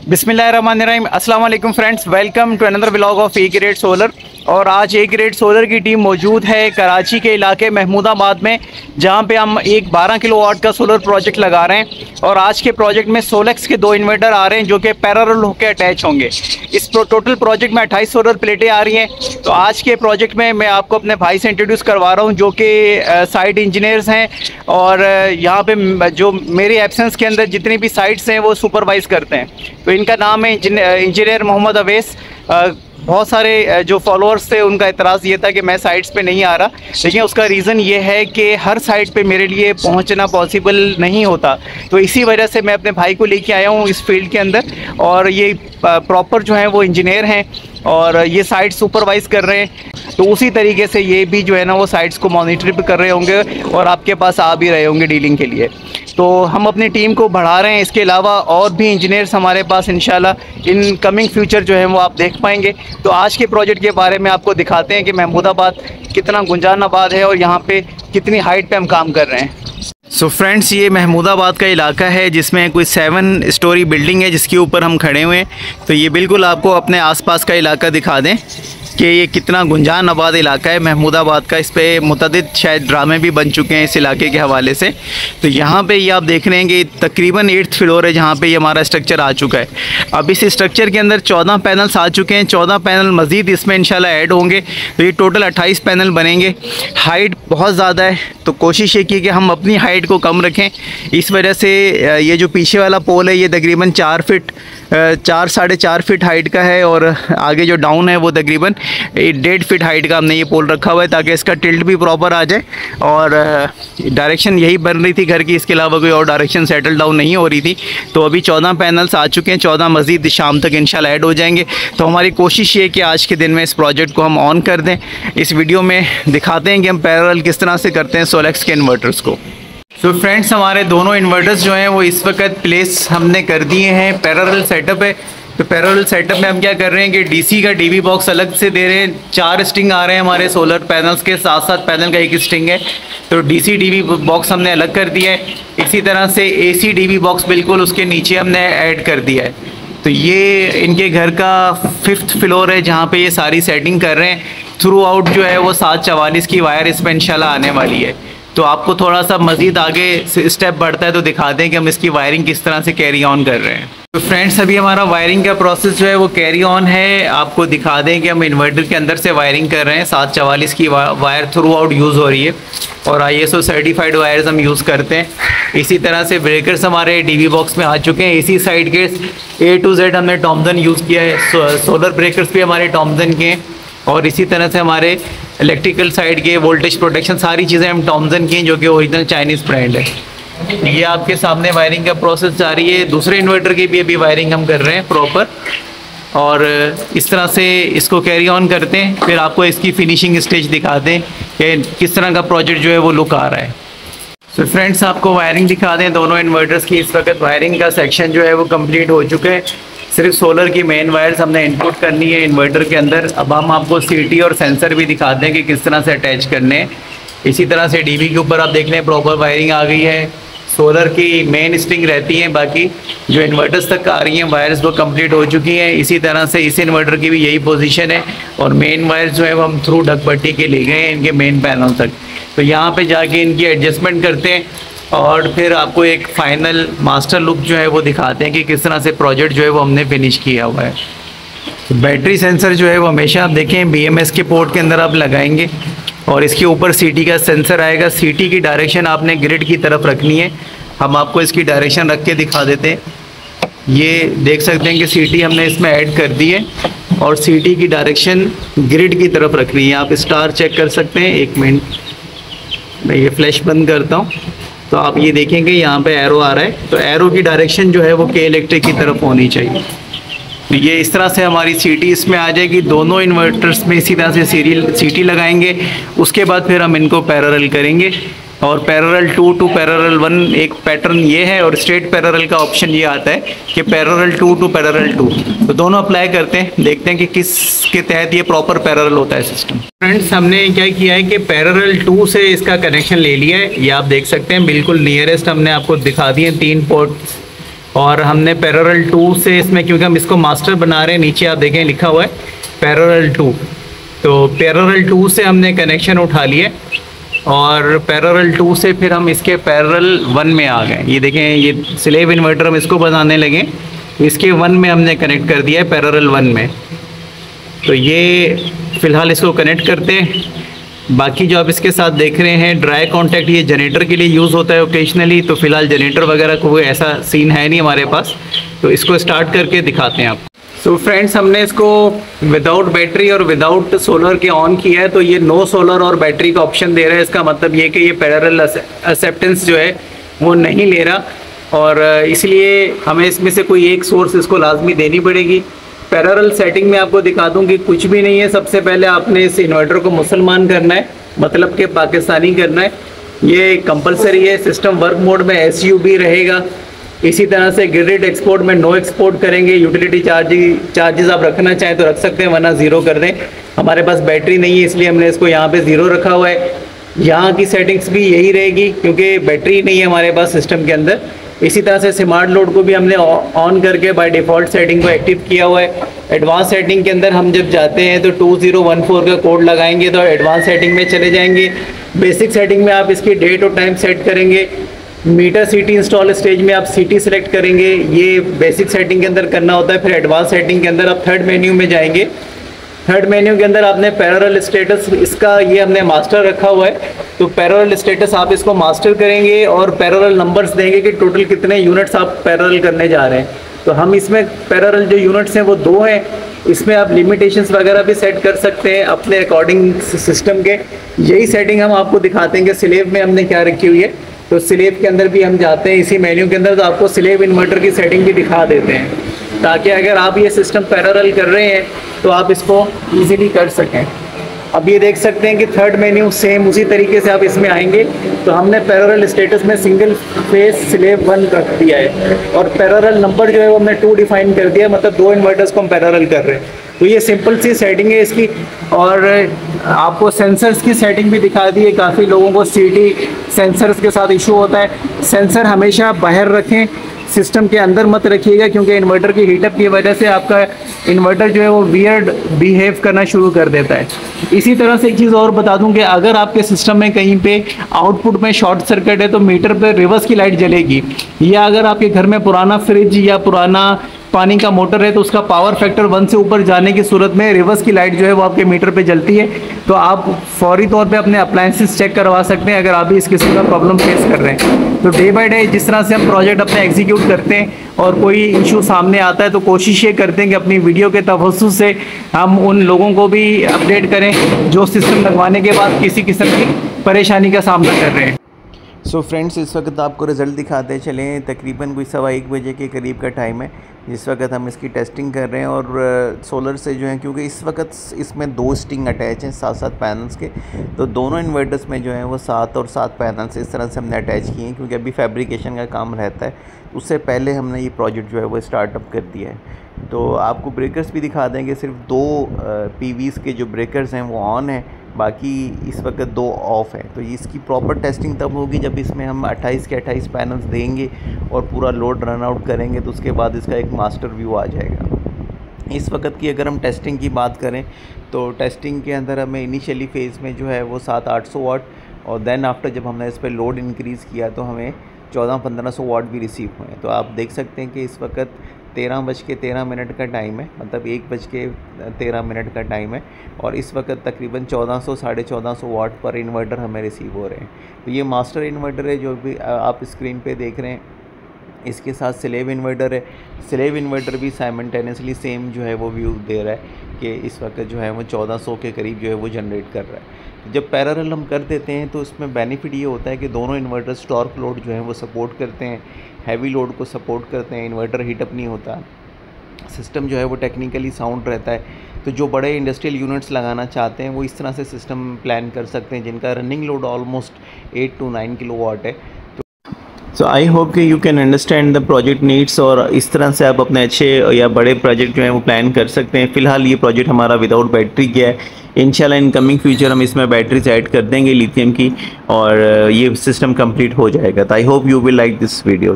बिस्मिल्लाहिर्रहमानिर्रहीम। अस्सलाम वालेकुम friends, welcome to another vlog of A Grade Solar. और आज ए ग्रेड सोलर की टीम मौजूद है कराची के इलाके महमूदाबाद में, जहां पे हम एक 12 किलोवाट का सोलर प्रोजेक्ट लगा रहे हैं। और आज के प्रोजेक्ट में सोलेक्स के 2 इन्वर्टर आ रहे हैं जो कि पैरेलल होकर अटैच होंगे। इस टोटल प्रोजेक्ट में 28 सोलर प्लेटें आ रही हैं। तो आज के प्रोजेक्ट में मैं आपको अपने भाई से इंट्रोड्यूस करवा रहा हूँ जो कि साइट इंजीनियर्स हैं, और यहाँ पे जो मेरी एब्सेंस के अंदर जितनी भी साइट्स हैं वो सुपरवाइज़ करते हैं। तो इनका नाम है इंजीनियर मोहम्मद अवैस। बहुत सारे जो फॉलोअर्स थे उनका एतराज़ ये था कि मैं साइट्स पे नहीं आ रहा, लेकिन उसका रीज़न ये है कि हर साइट पे मेरे लिए पहुंचना पॉसिबल नहीं होता। तो इसी वजह से मैं अपने भाई को लेके आया हूँ इस फील्ड के अंदर, और ये प्रॉपर जो है वो इंजीनियर हैं और ये साइट सुपरवाइज़ कर रहे हैं। तो उसी तरीके से ये भी जो है ना वो साइट्स को मॉनिटर भी कर रहे होंगे और आपके पास आ भी रहे होंगे डीलिंग के लिए। तो हम अपनी टीम को बढ़ा रहे हैं। इसके अलावा और भी इंजीनियर्स हमारे पास इंशाल्लाह इन कमिंग फ्यूचर जो है वो आप देख पाएंगे। तो आज के प्रोजेक्ट के बारे में आपको दिखाते हैं कि महमूदाबाद कितना गुंजान आबाद है और यहाँ पे कितनी हाइट पे हम काम कर रहे हैं। सो फ्रेंड्स, ये महमूदाबाद का इलाका है जिसमें कोई 7 स्टोरी बिल्डिंग है जिसके ऊपर हम खड़े हुए हैं। तो ये बिल्कुल आपको अपने आसपास का इलाका दिखा दें कि ये कितना गुंजान आबाद इलाका है महमूदाबाद का। इस पर मुतअद्दिद शायद ड्रामे भी बन चुके हैं इस इलाके के हवाले से। तो यहाँ पे ये आप देख रहे हैं कि तकरीबन 8th फ्लोर है जहाँ पे ये हमारा स्ट्रक्चर आ चुका है। अब इस स्ट्रक्चर के अंदर 14 पैनल्स आ चुके हैं। 14 पैनल मज़ीद इसमें इंशाल्लाह ऐड होंगे, तो ये टोटल 28 पैनल बनेंगे। हाइट बहुत ज़्यादा है, तो कोशिश ये की कि हम अपनी हाइट को कम रखें। इस वजह से ये जो पीछे वाला पोल है ये तकरीबन 4 फीट 4 साढ़े 4 फीट हाइट का है, और आगे जो डाउन है वो तकरीबन 1.5 फीट हाइट का हमने ये पोल रखा हुआ है ताकि इसका टिल्ट भी प्रॉपर आ जाए। और डायरेक्शन यही बन रही थी घर की, इसके अलावा कोई और डायरेक्शन सेटल डाउन नहीं हो रही थी। तो अभी 14 पैनल्स आ चुके हैं, 14 मज़ीद शाम तक इंशाल्लाह ऐड हो जाएंगे। तो हमारी कोशिश ये है कि आज के दिन में इस प्रोजेक्ट को हम ऑन कर दें। इस वीडियो में दिखाते हैं कि हम पैरेलल किस तरह से करते हैं सोलेक्स के इन्वर्टर्स को। तो फ्रेंड्स, हमारे दोनों इन्वर्टर्स जो हैं वो इस वक्त प्लेस हमने कर दिए हैं। पैरेलल सेटअप है। तो पैरेलल सेटअप में हम क्या कर रहे हैं कि डीसी का डीबी बॉक्स अलग से दे रहे हैं। 4 स्ट्रिंग आ रहे हैं हमारे सोलर पैनल्स के, साथ साथ पैनल का 1 स्ट्रिंग है। तो डीसी डीबी बॉक्स हमने अलग कर दिया है। इसी तरह से एसी डीबी बॉक्स बिल्कुल उसके नीचे हमने ऐड कर दिया है। तो ये इनके घर का 5th फ्लोर है जहाँ पे ये सारी सेटिंग कर रहे हैं। थ्रू आउट जो है वो 744 की वायर इसमें इंशाल्लाह आने वाली है। तो आपको थोड़ा सा मज़ीद आगे स्टेप बढ़ता है तो दिखा दें कि हम इसकी वायरिंग किस तरह से कैरी ऑन कर रहे हैं। तो फ्रेंड्स, अभी हमारा वायरिंग का प्रोसेस जो है वो कैरी ऑन है। आपको दिखा दें कि हम इन्वर्टर के अंदर से वायरिंग कर रहे हैं। 744 की वायर थ्रू आउट यूज़ हो रही है और ISO सर्टिफाइड वायर्स हम यूज़ करते हैं। इसी तरह से ब्रेकर्स हमारे डीबी बॉक्स में आ चुके हैं। इसी साइड के A to Z हमने टॉमसन यूज़ किया है। सोलर ब्रेकर्स भी हमारे टॉमसन के हैं, और इसी तरह से हमारे इलेक्ट्रिकल साइड के वोल्टेज प्रोटेक्शन सारी चीज़ें हम टॉमसन की हैं जो कि ओरिजिनल चाइनीज़ ब्रांड है। ये आपके सामने वायरिंग का प्रोसेस जारी है। दूसरे इन्वर्टर की भी अभी वायरिंग हम कर रहे हैं प्रॉपर, और इस तरह से इसको कैरी ऑन करते हैं। फिर आपको इसकी फिनिशिंग स्टेज दिखाते हैं कि किस तरह का प्रोजेक्ट जो है वो लुक आ रहा है। तो फ्रेंड्स, आपको वायरिंग दिखा दें दोनों इन्वर्टर्स की। इस वक्त वायरिंग का सेक्शन जो है वो कंप्लीट हो चुका है। सिर्फ सोलर की मेन वायर्स हमने इनपुट करनी है इन्वर्टर के अंदर। अब हम आपको सीटी और सेंसर भी दिखाते हैं कि किस तरह से अटैच करने हैं। इसी तरह से डीबी के ऊपर आप देख लें प्रॉपर वायरिंग आ गई है। सोलर की मेन स्ट्रिंग रहती हैं, बाकी जो इन्वर्टर्स तक आ रही हैं वायर्स वो कंप्लीट हो चुकी हैं। इसी तरह से इस इन्वर्टर की भी यही पोजीशन है, और मेन वायर्स जो है वो हम थ्रू डगपट्टी के ले गए हैं इनके मेन पैनल तक। तो यहाँ पे जाके इनकी एडजस्टमेंट करते हैं और फिर आपको एक फाइनल मास्टर लुक जो है वो दिखाते हैं कि किस तरह से प्रोजेक्ट जो है वो हमने फिनिश किया हुआ है। तो बैटरी सेंसर जो है वो हमेशा आप देखें BMS के पोर्ट के अंदर आप लगाएंगे, और इसके ऊपर CT का सेंसर आएगा। CT की डायरेक्शन आपने ग्रिड की तरफ रखनी है। हम आपको इसकी डायरेक्शन रख के दिखा देते हैं। ये देख सकते हैं कि CT हमने इसमें ऐड कर दी है, और CT की डायरेक्शन ग्रिड की तरफ रखनी है। आप स्टार चेक कर सकते हैं। 1 मिनट, मैं ये फ्लैश बंद करता हूँ। तो आप ये देखेंगे यहाँ पे एरो आ रहा है, तो एरो की डायरेक्शन जो है वो के इलेक्ट्रिक की तरफ होनी चाहिए। तो ये इस तरह से हमारी CT इसमें आ जाएगी। दोनों इन्वर्टर्स में इसी तरह से CT लगाएंगे। उसके बाद फिर हम इनको पैरेलल करेंगे, और पैरेलल 2 टू पैरेलल 1 एक पैटर्न ये है, और स्ट्रेट पैरेलल का ऑप्शन ये आता है कि पैरेलल 2 टू पैरेलल 2। तो दोनों अप्लाई करते हैं, देखते हैं कि किस के तहत ये प्रॉपर पैरेलल होता है सिस्टम। फ्रेंड्स, हमने क्या किया है कि पैरेलल 2 से इसका कनेक्शन ले लिया है। ये आप देख सकते हैं बिल्कुल नियरेस्ट हमने आपको दिखा दिए 3 पोर्ट, और हमने पैरेलल 2 से इसमें, क्योंकि हम इसको मास्टर बना रहे हैं, नीचे आप देखें लिखा हुआ है पैरेलल 2, तो पैरेलल 2 से हमने कनेक्शन उठा लिए और पैरेलल 2 से फिर हम इसके पैरेलल 1 में आ गए। ये देखें, ये स्लेव इन्वर्टर हम इसको बनाने लगे, इसके 1 में हमने कनेक्ट कर दिया है पैरेलल 1 में। तो ये फ़िलहाल इसको कनेक्ट करते हैं। बाकी जो आप इसके साथ देख रहे हैं ड्राई कॉन्टैक्ट, ये जनरेटर के लिए यूज़ होता है ओकेजनली, तो फ़िलहाल जनरेटर वगैरह कोई ऐसा सीन है नहीं हमारे पास, तो इसको स्टार्ट करके दिखाते हैं आपको। सो फ्रेंड्स, हमने इसको विदाउट बैटरी और विदाउट सोलर के ऑन किया है, तो ये नो सोलर और बैटरी का ऑप्शन दे रहा है। इसका मतलब ये कि ये पैरेलल एक्सेप्टेंस जो है वो नहीं ले रहा, और इसलिए हमें इसमें से कोई एक सोर्स इसको लाजमी देनी पड़ेगी। पैरेलल सेटिंग में आपको दिखा दूं कि कुछ भी नहीं है। सबसे पहले आपने इस इन्वर्टर को मुसलमान करना है, मतलब कि पाकिस्तानी करना है। ये कंपलसरी है। सिस्टम वर्क मोड में SUB रहेगा। इसी तरह से ग्रिड एक्सपोर्ट में नो एक्सपोर्ट करेंगे। यूटिलिटी चार्जेस आप रखना चाहें तो रख सकते हैं, वरना ज़ीरो कर दें। हमारे पास बैटरी नहीं है, इसलिए हमने इसको यहाँ पे ज़ीरो रखा हुआ है। यहाँ की सेटिंग्स भी यही रहेगी क्योंकि बैटरी नहीं है हमारे पास सिस्टम के अंदर। इसी तरह से स्मार्ट लोड को भी हमने ऑन करके बाय डिफ़ॉल्ट सेटिंग को एक्टिव किया हुआ है। एडवांस सेटिंग के अंदर हम जब जाते हैं तो 2014 का कोड लगाएंगे तो एडवांस सेटिंग में चले जाएंगे। बेसिक सेटिंग में आप इसकी डेट और टाइम सेट करेंगे। मीटर सिटी इंस्टॉल स्टेज में आप सिटी सेलेक्ट करेंगे, ये बेसिक सेटिंग के अंदर करना होता है। फिर एडवांस सेटिंग के अंदर आप थर्ड मेन्यू में जाएंगे। थर्ड मेन्यू के अंदर आपने पैरेलल स्टेटस, इसका ये हमने मास्टर रखा हुआ है, तो पैरेलल स्टेटस आप इसको मास्टर करेंगे और पैरेलल नंबर्स देंगे कि टोटल कितने यूनिट्स आप पैरेलल करने जा रहे हैं। तो हम इसमें पैरेलल जो यूनिट्स हैं वो 2 हैं। इसमें आप लिमिटेशंस वगैरह भी सेट कर सकते हैं अपने अकॉर्डिंग सिस्टम के। यही सेटिंग हम आपको दिखाते हैं कि स्लेव में हमने क्या रखी हुई है। तो स्लेव के अंदर भी हम जाते हैं इसी मेन्यू के अंदर, तो आपको स्लेव इन्वर्टर की सेटिंग भी दिखा देते हैं, ताकि अगर आप ये सिस्टम पैरेलल कर रहे हैं तो आप इसको इजीली कर सकें। अब ये देख सकते हैं कि थर्ड मेन्यू सेम उसी तरीके से आप इसमें आएंगे। तो हमने पैरेलल स्टेटस में सिंगल फेस स्लेव 1 रख दिया है और पैरेलल नंबर जो है वो हमने 2 डिफाइन कर दिया, मतलब 2 इन्वर्टर्स को हम पैरेलल कर रहे हैं। तो ये सिंपल सी सेटिंग है इसकी। और आपको सेंसर्स की सेटिंग भी दिखा दी है। काफ़ी लोगों को CT सेंसर्स के साथ इशू होता है। सेंसर हमेशा बाहर रखें, सिस्टम के अंदर मत रखिएगा, क्योंकि इन्वर्टर की हीटअप की वजह से आपका इन्वर्टर जो है वो वियर्ड बिहेव करना शुरू कर देता है। इसी तरह से एक चीज़ और बता दूं कि अगर आपके सिस्टम में कहीं पे आउटपुट में शॉर्ट सर्किट है तो मीटर पे रिवर्स की लाइट जलेगी, या अगर आपके घर में पुराना फ्रिज या पुराना पानी का मोटर है तो उसका पावर फैक्टर 1 से ऊपर जाने की सूरत में रिवर्स की लाइट जो है वो आपके मीटर पे जलती है। तो आप फौरी तौर पे अपने अप्लायंसेस चेक करवा सकते हैं अगर आप भी इस किस्म का प्रॉब्लम फेस कर रहे हैं। तो डे बाय डे जिस तरह से हम प्रोजेक्ट अपने एग्जीक्यूट करते हैं और कोई इशू सामने आता है तो कोशिश ये करते हैं कि अपनी वीडियो के तवज्जुह से हम उन लोगों को भी अपडेट करें जो सिस्टम लगवाने के बाद किसी किस्म की परेशानी का सामना कर रहे हैं। सो फ्रेंड्स, इस वक्त आपको रिज़ल्ट दिखाते चलें। तकरीबन कोई 1:15 बजे के करीब का टाइम है जिस वक्त हम इसकी टेस्टिंग कर रहे हैं। और सोलर से जो है, क्योंकि इस वक्त इसमें 2 स्टिंग अटैच हैं 7-7 पैनल्स के, तो दोनों इन्वर्टर्स में जो है वो 7 और 7 पैनल्स इस तरह से हमने अटैच किए हैं, क्योंकि अभी फैब्रिकेशन का काम रहता है। उससे पहले हमने ये प्रोजेक्ट जो है वो स्टार्टअप कर दिया है। तो आपको ब्रेकर्स भी दिखा देंगे। सिर्फ 2 PVs के जो ब्रेकर्स हैं वो ऑन है, बाकी इस वक्त 2 ऑफ़ है। तो इसकी प्रॉपर टेस्टिंग तब होगी जब इसमें हम 28 के 28 पैनल्स देंगे और पूरा लोड रन आउट करेंगे, तो उसके बाद इसका एक मास्टर व्यू आ जाएगा। इस वक्त की अगर हम टेस्टिंग की बात करें तो टेस्टिंग के अंदर हमें इनिशियली फ़ेज़ में जो है वो 700-800 वाट, और देन आफ्टर जब हमने इस पर लोड इंक्रीज़ किया तो हमें 1400-1500 वाट भी रिसीव हुए। तो आप देख सकते हैं कि इस वक्त 13:13 का टाइम है, मतलब 1:13 का टाइम है, और इस वक्त तकरीबन 1400-1450 वाट पर इन्वर्टर हमें रिसीव हो रहे हैं। तो ये मास्टर इन्वर्टर है जो भी आप स्क्रीन पे देख रहे हैं। इसके साथ स्लेव इन्वर्टर है। स्लेव इन्वर्टर भी साइमल्टेनियसली सेम जो है वो व्यू दे रहा है कि इस वक्त जो है वो 1400 के करीब जो है वो जनरेट कर रहा है। जब पैरेलल हम कर देते हैं तो इसमें बेनिफिट ये होता है कि दोनों इन्वर्टर्स टॉर्क लोड जो है वो सपोर्ट करते हैं, हैवी लोड को सपोर्ट करते हैं, इन्वर्टर हीटअप नहीं होता, सिस्टम जो है वो टेक्निकली साउंड रहता है। तो जो बड़े इंडस्ट्रियल यूनिट्स लगाना चाहते हैं वो इस तरह से सिस्टम प्लान कर सकते हैं जिनका running load almost 8 to 9 kilowatt है। सो आई होप कि you can understand the project needs, और इस तरह से आप अपने अच्छे या बड़े प्रोजेक्ट जो हैं वो प्लान कर सकते हैं। फ़िलहाल ये प्रोजेक्ट हमारा विदाउट बैटरी किया है। इंशाल्लाह इन कमिंग फ्यूचर हम इसमें बैटरीज ऐड कर देंगे लिथियम की, और ये सिस्टम कंप्लीट हो जाएगा। तो I hope you will like this video.